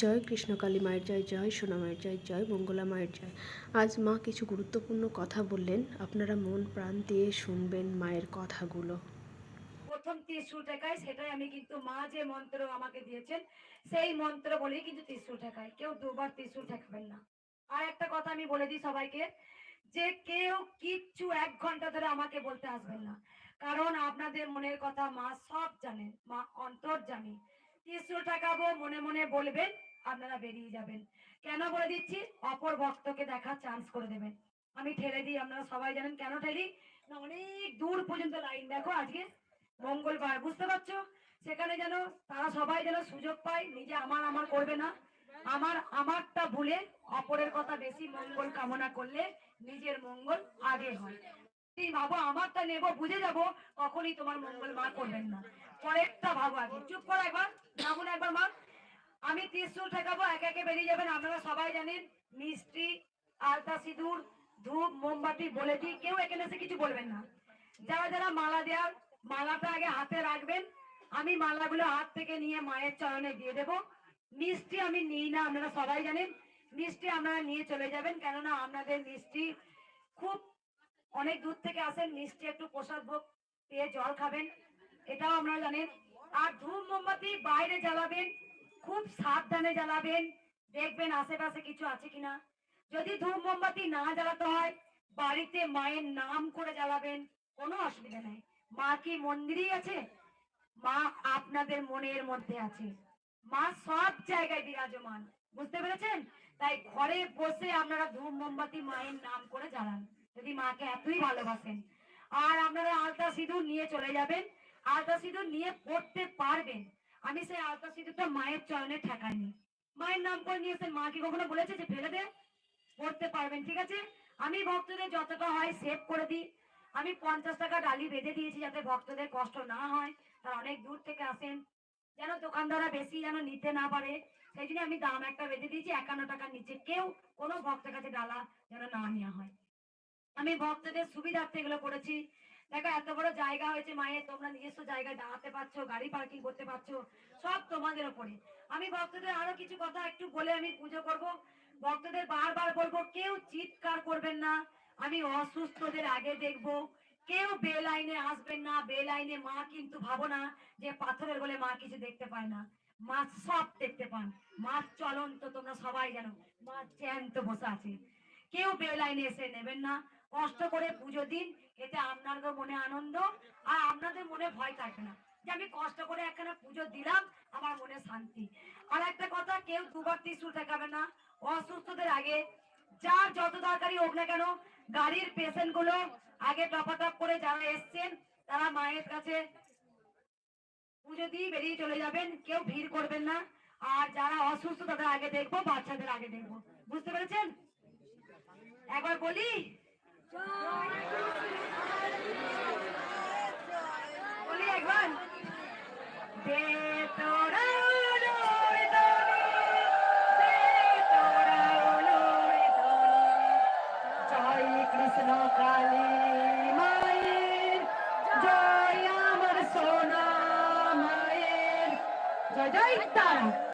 জয় কৃষ্ণকালী মায়ের জয়, জয় সোনা মায়ের জয়, জয় মঙ্গলা মায়ের জয়। আজ মা কিছু গুরুত্বপূর্ণ কথা বললেন, আপনারা মন প্রাণ দিয়ে শুনবেন মায়ের কথাগুলো। প্রথম ত্রিশূল ঠেকাই, সেটাই আমি কিন্তু মা যে মন্ত্র আমাকে দিয়েছেন সেই মন্ত্র বলেই কিন্তু ত্রিশূল ঠেকাই। কেউ দুবার ত্রিশূল ঠেকাবেন না। আর একটা কথা আমি বলে দিই সবাইকে, যে কেউ কিচ্ছু 1 ঘন্টা ধরে আমাকে বলতে আসবেন না, কারণ আপনাদের মনের কথা মা সব জানেন, মা অন্তর্যামী। ত্রিশূল ঠেকাবো, মনে মনে বলবেন, আপনারা বেরিয়ে যাবেন। কেন বলে দিচ্ছি, অপর ভক্তকে দেখার চান্স করে দেবেন। আমি ঠেলে দিই, আপনারা সবাই জানেন কেন ঠেলি না, অনেক দূর পর্যন্ত লাইন। দেখো আজকে মঙ্গলবার, বুঝতে পারছো, সেখানে যেন তারা সবাই যেন সুযোগ পায়, নিজে আমার আমার করবে না, আমারটা ভুলে অপরের কথা বেশি মঙ্গল কামনা করলে নিজের মঙ্গল আগে হয়। ভাবো আমারটা নেবো বুঝে যাবো, কখনই তোমার মঙ্গল মা করবেন না। পরেরটা ভাবো আগে। চুপ করো একবার, ভাবুন একবার মা। আমি ত্রিশূল ঠেকাবো, একে একে বেরিয়ে যাবেন। আপনারা সবাই জানেন মিষ্টি, আলতা, সিঁদুর, ধূপ, মোমবাতি বলে দিই, কেউ এখানে এসে কিছু বলবেন না। যারা যারা মালা দেওয়ার, মালাটা আগে হাতে রাখবেন। আমি মালাগুলো হাত থেকে নিয়ে মায়ের চরণে দিয়ে দেব। মিষ্টি আমি নিই না, আপনারা সবাই জানেন। মিষ্টি আপনারা নিয়ে চলে যাবেন, কেননা আপনাদের মিষ্টি খুব অনেক দূর থেকে আসেন, মিষ্টি একটু প্রসাদ ভোগ পেয়ে জল খাবেন, এটাও আপনারা জানেন। আর ধূপ মোমবাতি বাইরে জ্বালাবেন, খুব সাবধানে জ্বালাবেন, দেখবেন আশেপাশে কিছু আছে কিনা। যদি ধূপ মোমবাতি না জ্বালাতে হয়, বাড়িতে মায়ের নাম করে জ্বালাবেন, কোনো অসুবিধা নেই। মা কি মন্দিরেই আছে? মা আপনাদের মনের মধ্যে আছে। মা সব জায়গায় বিরাজমান, বুঝতে পেরেছেন? তাই ঘরে বসে আপনারা ধূপ মোমবাতি মায়ের নাম করে জ্বালান, যদি মাকে এতই ভালোবাসেন। আর আপনারা আলতা সিঁদুর নিয়ে চলে যাবেন। আলতা সিঁদুর নিয়ে পড়তে পারবেন। আমি সেই আলতা সিঁদুরটা মায়ের চরণে ঠেকাইনি, মায়ের নাম করে নিয়েছেন। মা কি কখনো বলেছে যে ফেলে দে? পড়তে পারবেন, ঠিক আছে। আমি ভক্তদের যতটা হয় সেভ করে দিই। আমি 50 টাকা ডালি বেঁধে দিয়েছি, যাতে ভক্তদের কষ্ট না হয়। তারা অনেক দূর থেকে আসেন, যেন দোকানদাররা বেশি যেন নিতে না পারে, সেই জন্য আমি দাম একটা বেঁধে দিয়েছি। 51 টাকার নিচে কেউ কোনো ভক্তের কাছে ডালা যেন না নেওয়া হয়। আমি ভক্তদের সুবিধার্থে এগুলো করেছি। দেখো এত বড় জায়গা হয়েছে মায়ের, তোমরা নিজস্ব জায়গায় দাঁড়াতে পারছো, গাড়ি পার্কিং করতে পারছো, সব তোমাদের ওপরে। আমি ভক্তদের আরো কিছু কথা একটু বলে আমি পুজো করব। ভক্তদের বারবার বলবো, কেউ চিৎকার করবেন না। আমি অসুস্থদের আগে দেখবো, কেউ বেলাইনে আসবেন না। বেলাইনে মা কিন্তু ভাবো না যে পাথরের বলে মা কিছু দেখতে পায় না, মা সব দেখতে পান। মা চলন্ত, তোমরা সবাই জানো, মা জ্যান্ত বসে আছে। কেউ বেলাইনে এসে নেবেন না। কষ্ট করে পুজো দিন, এতে আপনাদের মনে আনন্দ আর আপনাদের মনে ভয় থাকবে না, যে আমি কষ্ট করে একখানা পুজো দিলাম, আমার মনে শান্তি। আর একটা কথা, কেউ দুবার ত্রিশূল ঠেকাবে না অসুস্থদের আগে। যার যত দরকারি হোক না কেন, গাড়ির পেশেন্ট গুলো আগে টপাটপ করে যারা এসছেন, তারা মায়ের কাছে পুজো দিয়ে বেরিয়ে চলে যাবেন, কেউ ভিড় করবেন না। আর যারা অসুস্থ তাদের আগে দেখবো, বাচ্চাদের আগে দেখবো, বুঝতে পেরেছেন? একবার বলি, বলি একবার, দে তোরা উলুর দনি, দে তোরা উলুর দনি, জয় কৃষ্ণ কালী মায়ের জয়, আমার সোনা মায়ের জয়, জয় তারা।